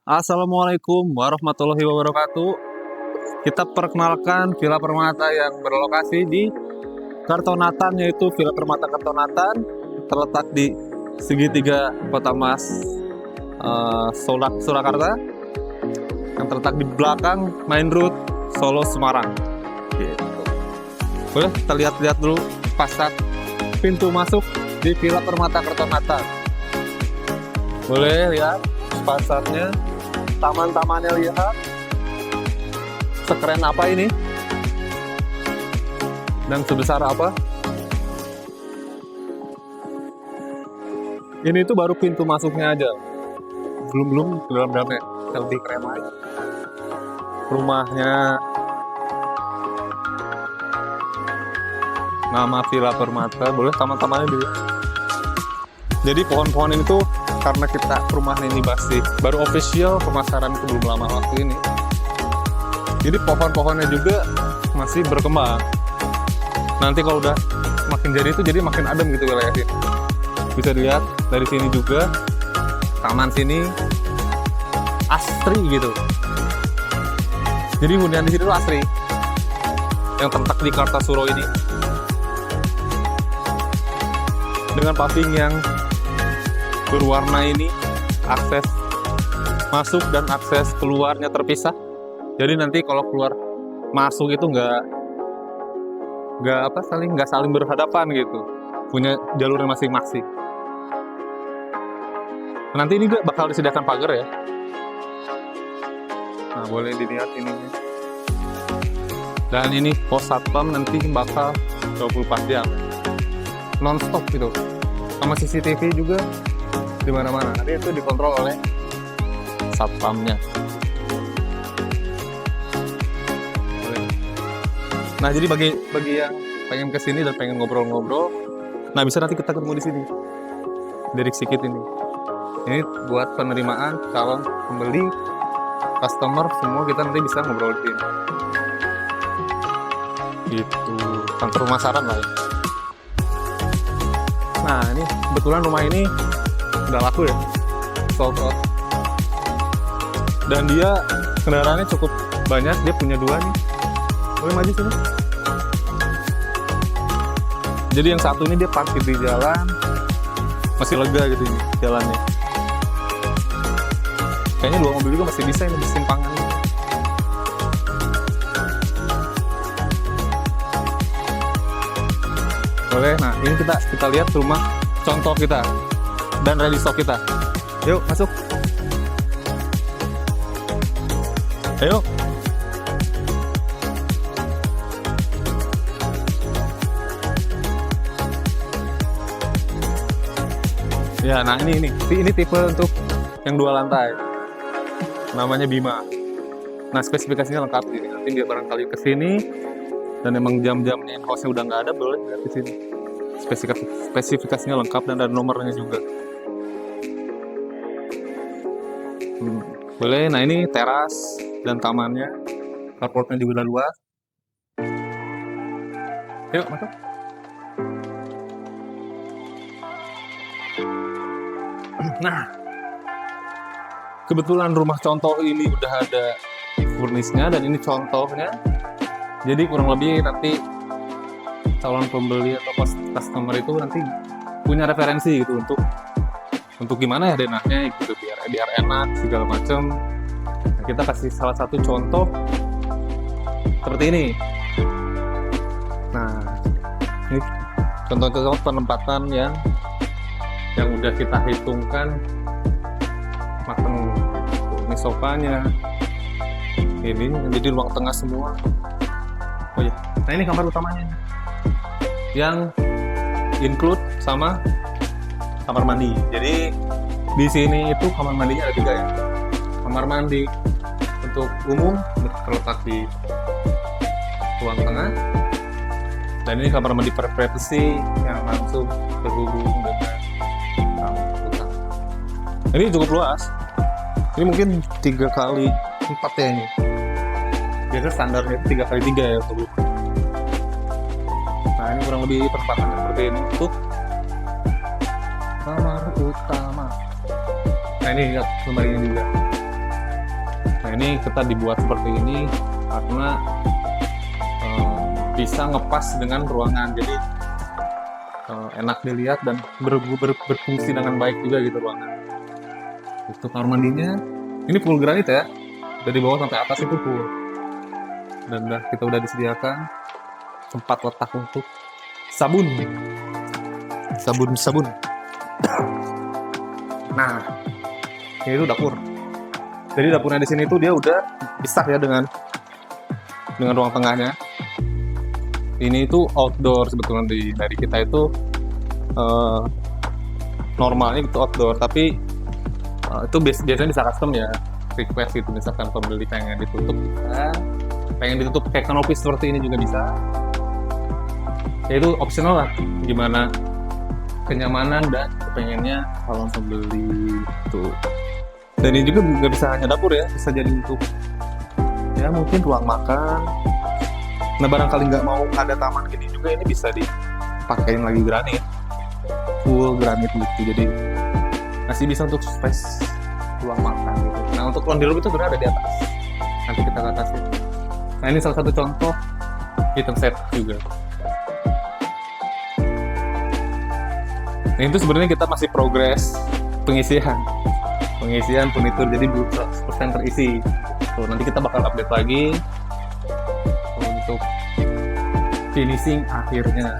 Assalamualaikum warahmatullahi wabarakatuh. Kita perkenalkan Villa Permata yang berlokasi di Kartonatan, yaitu Villa Permata Kartonatan, terletak di segitiga Kota Mas Surakarta, yang terletak di belakang main road Solo Semarang. Gitu. Boleh kita lihat-lihat dulu fasad pintu masuk di Villa Permata Kartonatan. Boleh lihat fasadnya. Taman-tamannya, lihat sekeren apa ini dan sebesar apa. Ini tuh baru pintu masuknya aja, belum dalam-dalamnya lebih keren lagi. Rumahnya nama Villa Permata, boleh taman-tamannya dulu. Jadi pohon-pohon ini tuh karena kita perumahan ini masih baru official pemasaran, itu belum lama waktu ini. Jadi pohon-pohonnya juga masih berkembang. Nanti kalau udah makin jadi itu jadi makin adem gitu wilayah sini. Bisa dilihat dari sini juga, taman sini asri gitu. Jadi hunian di sini tuh asri. Yang terletak di Kartasuro ini. Dengan paving yang berwarna ini, akses masuk dan akses keluarnya terpisah. Jadi nanti kalau keluar masuk itu nggak saling berhadapan gitu, punya jalurnya masing-masing. Nanti ini juga bakal disediakan pagar ya. Nah, boleh dilihat ini. Dan ini pos satpam nanti bakal 24 jam non-stop gitu, sama CCTV juga di mana-mana. Nanti itu dikontrol oleh satpamnya. Nah, jadi bagi yang pengen kesini dan pengen ngobrol-ngobrol, nah bisa nanti kita ketemu di sini, dari Sikit ini. Ini buat penerimaan calon pembeli, customer, semua kita nanti bisa ngobrol di sini. Gitu, kantor pemasaran lah ya. Nah, ini kebetulan rumah ini udah laku ya, sold out. Dan dia kendaraannya cukup banyak, dia punya 2 nih. Boleh maju sini. Jadi yang satu ini dia parkir di jalan, masih lega gitu ini jalannya. Kayaknya 2 mobil juga masih bisa ini di simpangan. Boleh. Nah, ini kita lihat rumah contoh kita dan ready stock kita. Yuk, masuk. Ayo. Ya, nah ini tipe untuk yang 2 lantai. Namanya Bima. Nah, spesifikasinya lengkap ini. Nanti dia barangkali ke sini dan emang jam-jamnya in-house-nya udah nggak ada, boleh lihat di sini. Spesifikasinya lengkap dan ada nomornya juga. Boleh. Nah, ini teras dan tamannya, carportnya juga udah luas. Yuk, masuk. Nah, kebetulan rumah contoh ini udah ada furnisnya dan ini contohnya. Jadi kurang lebih nanti calon pembeli atau customer itu nanti punya referensi gitu untuk gimana ya denahnya gitu, biar enak segala macam. Nah, kita kasih salah satu contoh seperti ini. Nah, ini contoh-contoh penempatan yang udah kita hitungkan matang. Ini sofanya, ini jadi ruang tengah semua. Oh ya, nah ini kamar utamanya yang include sama kamar mandi. Jadi di sini itu kamar mandinya ada 3 ya. Kamar mandi untuk umum terletak di ruang tengah, dan ini kamar mandi privacy yang langsung terhubung dengan kamar utama. Ini cukup luas. Ini mungkin 3x4 ya ini. Biasanya standarnya 3x3 ya untuk. Nah, ini kurang lebih penempatan seperti ini untuk kamar utama. Nah, ini lihat lemarinya juga. ini kita dibuat seperti ini karena bisa ngepas dengan ruangan, jadi enak dilihat dan berfungsi dengan baik juga gitu ruangan. Itu kamar mandinya, ini full granit ya, dari bawah sampai atas itu full, dan kita udah disediakan tempat letak untuk sabun. Nah, ini tuh dapur. Jadi dapurnya di sini tuh dia udah pisah ya dengan ruang tengahnya. Ini itu outdoor sebetulnya dari kita itu normalnya itu outdoor, tapi itu biasanya bisa custom ya, request gitu, misalkan pembeli pengen ditutup bisa, pengen ditutup kayak kanopi seperti ini juga bisa. Ya itu optional lah, gimana kenyamanan dan kepengennya kalau pembeli itu. Dan ini juga nggak bisa hanya dapur ya, bisa jadi untuk ya mungkin ruang makan. Nah barangkali nggak mau ada taman gini juga, ini bisa dipakein lagi granit, full granit gitu, jadi masih bisa untuk space ruang makan gitu. Nah untuk laundry room itu berada di atas, nanti kita ke atas ya. Nah ini salah satu contoh kitchen set juga. Nah itu sebenarnya kita masih progres pengisian furnitur, jadi belum 100% terisi. Tuh, nanti kita bakal update lagi untuk finishing akhirnya.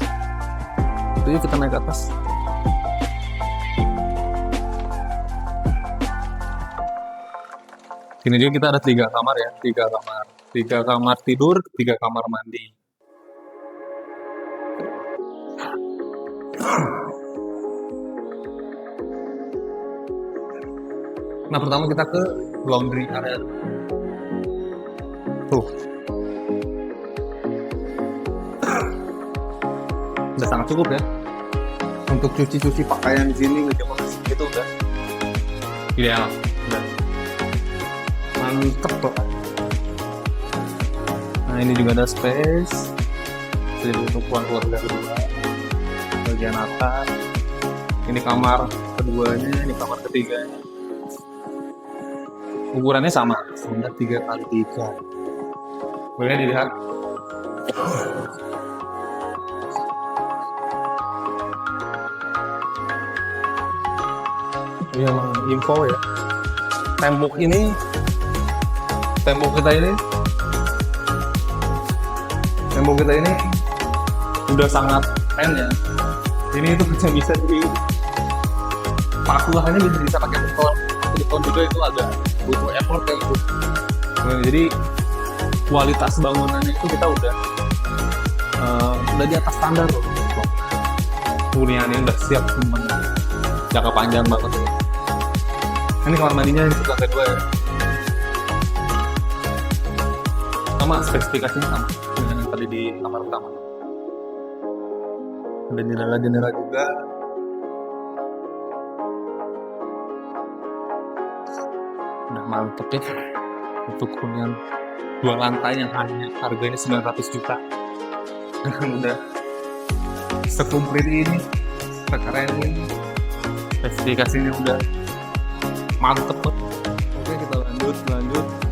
Itu yuk kita naik ke atas. Sini juga kita ada 3 kamar ya, 3 kamar tidur, 3 kamar mandi. Nah pertama kita ke laundry area. Tuh, udah sangat cukup ya untuk cuci pakaian di sini, ngejemur itu udah ideal, udah mantep loh. Nah ini juga ada space jadi untuk keluarga kedua, bagian atas. Ini kamar keduanya, ini kamar ketiganya. Ukurannya sama, standar 3x3. Boleh dilihat. Ini emang info ya. Tembok kita ini udah sangat keren ya. Ini itu bisa pakulahannya bisa pakai beton juga, itu agak butuh effort kayak gitu. Nah, jadi kualitas bangunannya itu kita udah di atas standar loh. Huniannya udah siap semuanya, jangka panjang banget. Ini kamar mandinya ini sebelah kedua ya. Sama spesifikasinya sama dengan yang tadi di kamar pertama. Ada jendela juga. Udah mantep ya untuk hunian 2 lantai yang hanya harganya 900 juta. Udah sekumplit ini, sekeren ini, spesifikasinya udah mantep banget. Oke kita lanjut.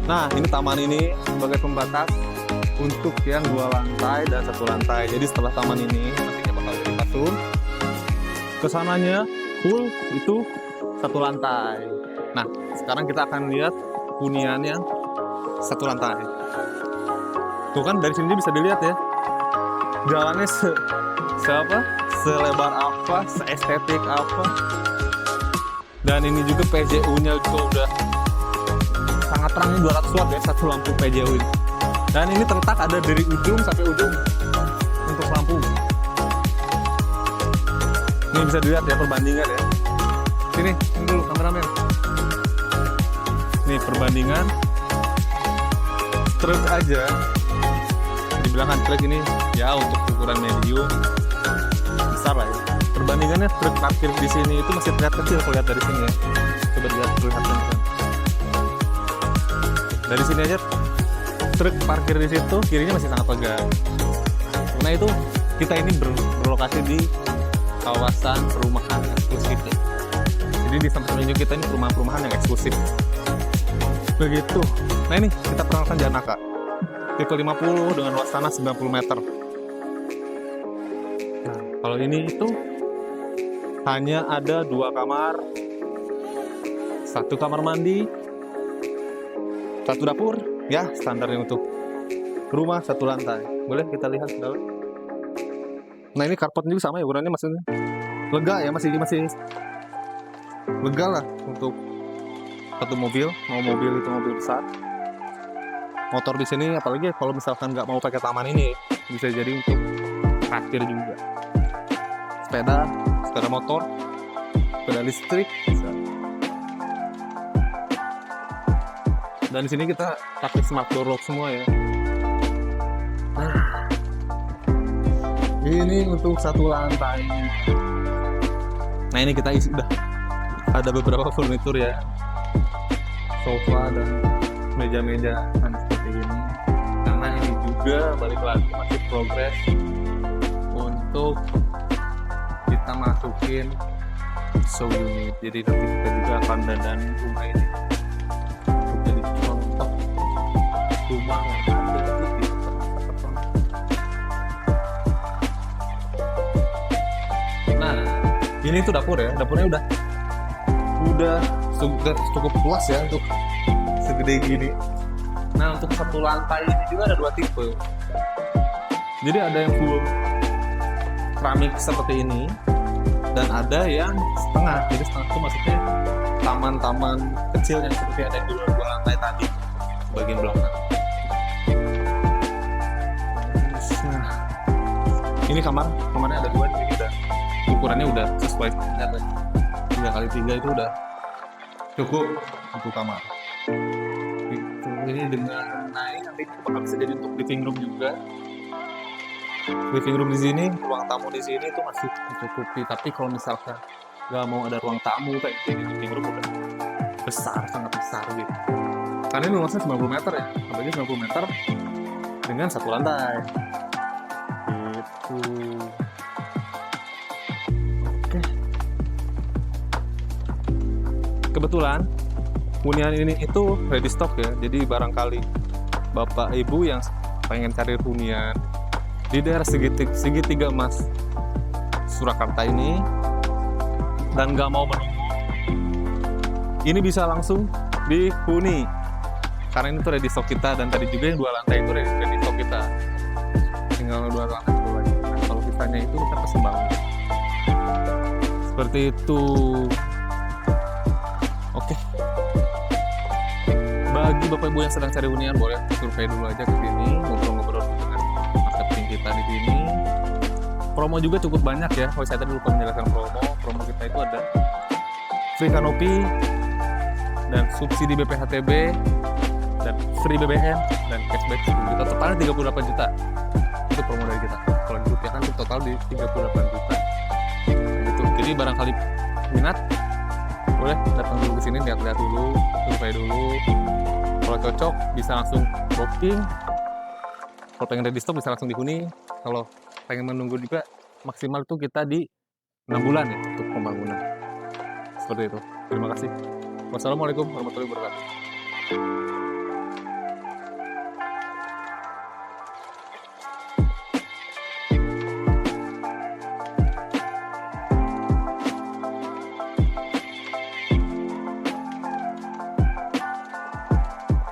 Nah ini taman ini sebagai pembatas untuk yang 2 lantai dan 1 lantai. Jadi setelah taman ini nantinya bakal jadi kasur, kesananya full itu 1 lantai. Nah sekarang kita akan lihat hunian yang 1 lantai. Tuh kan dari sini bisa dilihat ya, jalannya selebar apa, seestetik apa. Dan ini juga PJU-nya juga udah sangat terangnya 200 watt ya, 1 lampu PJU ini. Dan ini terletak ada dari ujung sampai ujung untuk lampu. Ini bisa dilihat ya perbandingan ya. Sini dulu kameramen. Nih perbandingan truk aja, dibilang kan truk ini ya untuk ukuran medium besar lah ya. Perbandingannya truk parkir di sini itu masih terlihat kecil kalau lihat dari sini ya. Coba dilihat kelihatan. Dari sini aja truk parkir di situ kirinya masih sangat lega. Karena itu kita ini berlokasi di kawasan perumahan eksklusif ya. Jadi di samping kita ini perumahan yang eksklusif. Begitu. Nah ini kita perkenalkan Janaka tipe 50 dengan luas tanah 90 meter. Nah, kalau ini itu hanya ada 2 kamar, 1 kamar mandi, 1 dapur, ya standarnya untuk rumah 1 lantai. Boleh kita lihat ke dalam. Nah ini karpetnya juga sama ya ukurannya, maksudnya lega ya, masih lega lah untuk 1 mobil. Mau mobil itu mobil besar. Motor di sini, apalagi kalau misalkan nggak mau pakai taman ini, bisa jadi untuk parkir juga. Sepeda motor, sepeda listrik bisa. Dan di sini kita pakai smart door lock semua ya. Nah, ini untuk 1 lantai. Nah ini kita isi udah ada beberapa furnitur ya, sofa dan meja-meja seperti ini. Karena ini juga balik lagi masih progres untuk kita masukin show unit. Jadi nanti kita juga akan dandanin rumah ini untuk jadi contoh rumah yang ada di tempat. Nah ini tuh dapur ya, dapurnya udah cukup luas ya untuk segede gini. Nah untuk 1 lantai ini juga ada 2 tipe. Jadi ada yang full keramik seperti ini dan ada yang setengah. Jadi setengah itu maksudnya taman-taman kecil yang seperti ada di 2 lantai tadi bagian belakang. Nah ini kamarnya ada 2, jadi kita ukurannya udah sesuai standar. 3x3 itu udah cukup untuk kamar. Ini dengan naik nanti bakal bisa jadi untuk living room juga. Living room di sini, ruang tamu di sini itu masih mencukupi. Tapi kalau misalkan nggak mau ada ruang tamu kayak gini, living room udah besar, sangat besar gitu. Karena ini luasnya 90 meter ya, apalagi 90 meter dengan 1 lantai. Gitu. Oke. Kebetulan hunian ini itu ready stock ya, jadi barangkali bapak ibu yang pengen cari hunian di daerah segitiga emas Surakarta ini dan nggak mau menunggu, ini bisa langsung dihuni karena ini tuh ready stock kita. Dan tadi juga yang 2 lantai itu ready stock kita, tinggal 2 lantai dulu lagi. Nah, kalau sisanya itu kita pesen bangun seperti itu. Oke. Bagi bapak ibu yang sedang cari hunian, boleh survei dulu aja ke sini, ngobrol-ngobrol dengan marketing kita di sini. Promo juga cukup banyak ya. Kalau saya tadi lupa menjelaskan promo kita itu ada free kanopi dan subsidi BPHTB dan free BBM dan cashback 10 juta, totalnya 38 juta. Itu promo dari kita. Kalau dirupiahkan itu total di 38 juta. Gitu. Jadi barangkali minat, boleh datang dulu ke sini, lihat-lihat dulu, survei dulu. Kalau cocok bisa langsung booking. Kalau pengen ready stock bisa langsung dihuni. Kalau pengen menunggu juga maksimal itu kita di 6 bulan ya untuk pembangunan. Seperti itu. Terima kasih. Wassalamualaikum warahmatullahi wabarakatuh.